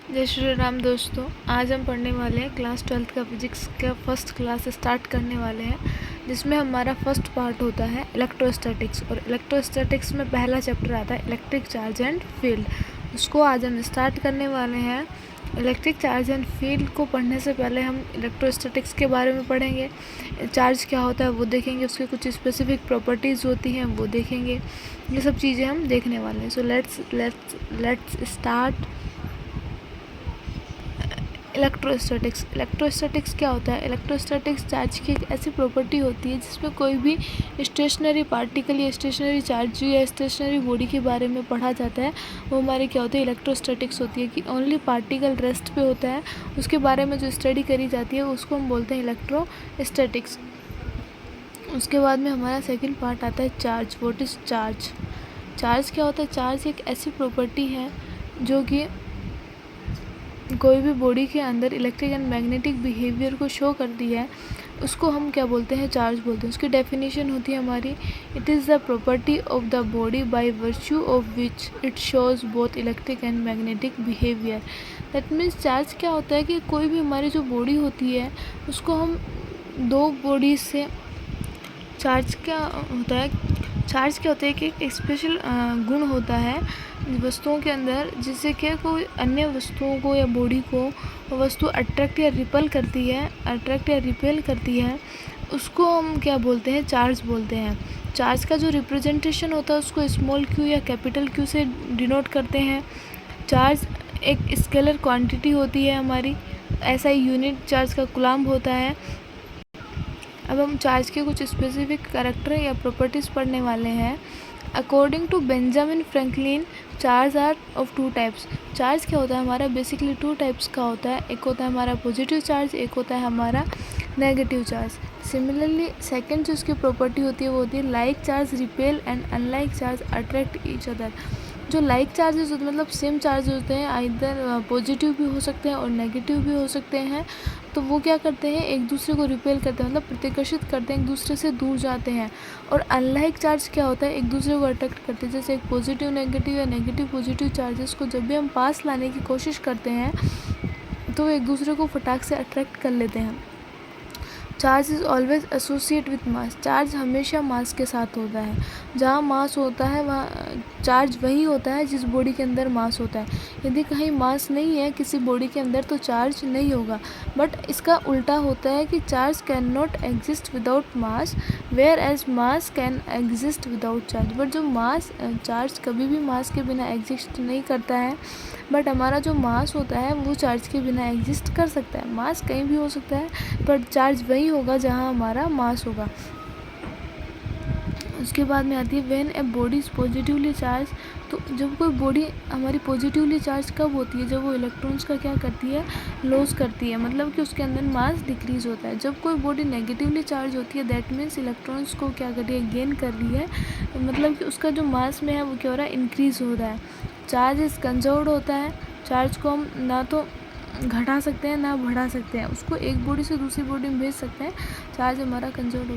जय श्री राम दोस्तों। आज हम पढ़ने वाले हैं क्लास 12th का फिजिक्स का फर्स्ट क्लास स्टार्ट करने वाले हैं, जिसमें हमारा फर्स्ट पार्ट होता है इलेक्ट्रोस्टैटिक्स। और इलेक्ट्रोस्टैटिक्स में पहला चैप्टर आता है इलेक्ट्रिक चार्ज एंड फील्ड। उसको आज हम स्टार्ट करने वाले हैं। इलेक्ट्रिक चार्ज एंड फील्ड को पढ़ने से पहले हम इलेक्ट्रोस्टैटिक्स के बारे में पढ़ेंगे। चार्ज क्या होता है वो देखेंगे, उसके कुछ स्पेसिफिक प्रॉपर्टीज़ होती हैं वो देखेंगे। ये सब चीज़ें हम देखने वाले हैं। सो लेट्स स्टार्ट इलेक्ट्रोस्टैटिक्स क्या होता है? इलेक्ट्रोस्टैटिक्स चार्ज की एक ऐसी प्रॉपर्टी होती है जिसमें कोई भी स्टेशनरी पार्टिकल या स्टेशनरी चार्ज या स्टेशनरी बॉडी के बारे में पढ़ा जाता है। वो हमारे क्या होती है? इलेक्ट्रोस्टैटिक्स होती है कि ओनली पार्टिकल रेस्ट पे होता है, उसके बारे में जो स्टडी करी जाती है उसको हम बोलते हैं इलेक्ट्रोस्टैटिक्स। उसके बाद में हमारा सेकेंड पार्ट आता है charge. What is charge? Charge क्या होता है? चार्ज एक ऐसी प्रॉपर्टी है जो कि कोई भी बॉडी के अंदर इलेक्ट्रिक एंड मैग्नेटिक बिहेवियर को शो करती है, उसको हम क्या बोलते हैं? चार्ज बोलते हैं। उसकी डेफिनेशन होती है हमारी, it is the property of the body by virtue of which it shows both electric and magnetic behaviour. That means charge क्या होता है कि कोई भी हमारी जो बॉडी होती है उसको हम दो बॉडी से चार्ज क्या होता है? चार्ज क्या होता है कि एक स्पेशल गुण होता है वस्तुओं के अंदर, जिससे कि कोई अन्य वस्तुओं को या बॉडी को वस्तु अट्रैक्ट या रिपेल करती है, उसको हम क्या बोलते हैं? चार्ज बोलते हैं। चार्ज का जो रिप्रेजेंटेशन होता है उसको स्मॉल क्यू या कैपिटल क्यू से डिनोट करते हैं। चार्ज एक स्केलर क्वांटिटी होती है हमारी, ऐसा ही यूनिट चार्ज का कूलम्ब होता है। अब हम चार्ज के कुछ स्पेसिफिक कैरेक्टर या प्रॉपर्टीज़ पढ़ने वाले हैं। According to Benjamin Franklin, charge are of two types. Charge क्या होता है हमारा? बेसिकली टू टाइप्स का होता है। एक होता है हमारा पॉजिटिव चार्ज, एक होता है हमारा नेगेटिव चार्ज। सिमिलरली सेकेंड जो उसकी प्रॉपर्टी होती है वो होती है like charge repel and unlike charge attract each other. जो लाइक चार्जेस होते हैं मतलब सेम चार्ज होते हैं, आइदर पॉजिटिव भी हो सकते हैं और नेगेटिव भी हो सकते हैं, तो वो क्या करते हैं? एक दूसरे को रिपेल करते हैं, मतलब प्रतिकर्षित करते हैं, एक दूसरे से दूर जाते हैं। और अनलाइक चार्ज क्या होता है? एक दूसरे को अट्रैक्ट करते हैं। जैसे एक पॉजिटिव नेगेटिव या नेगेटिव पॉजिटिव चार्जेस को जब भी हम पास लाने की कोशिश करते हैं तो वो एक दूसरे को फटाक से अट्रैक्ट कर लेते हैं। Charge is always associate with mass. Charge हमेशा मास के साथ होता है। जहाँ मास होता है वहाँ चार्ज वही होता है जिस बॉडी के अंदर मास होता है। यदि कहीं मास नहीं है किसी बॉडी के अंदर तो चार्ज नहीं होगा। बट इसका उल्टा होता है कि charge cannot exist without mass, whereas mass can exist without charge. But जो मास, चार्ज कभी भी मास के बिना एग्जिस्ट नहीं करता है, बट हमारा जो मास होता है वो चार्ज के बिना एग्जिस्ट कर सकता है। मास कहीं भी हो सकता है पर चार्ज वही होगा जहाँ हमारा मास होगा। उसके बाद में आती है when a body is positively charge. तो जब कोई बॉडी हमारी पॉजिटिवली चार्ज कब होती है? जब वो इलेक्ट्रॉन्स का क्या करती है? लॉस करती है, मतलब कि उसके अंदर मास डिक्रीज होता है। जब कोई बॉडी नेगेटिवली चार्ज होती है दैट मीन्स इलेक्ट्रॉन्स को क्या कर रही है? गेन कर रही है, मतलब कि उसका जो मास में है वो क्या हो रहा है? इंक्रीज हो रहा है। चार्ज इज़ कंजर्व्ड होता है। चार्ज को हम ना तो घटा सकते हैं ना बढ़ा सकते हैं, उसको एक बॉडी से दूसरी बॉडी में भेज सकते हैं। चार्ज हमारा कंजर्व्ड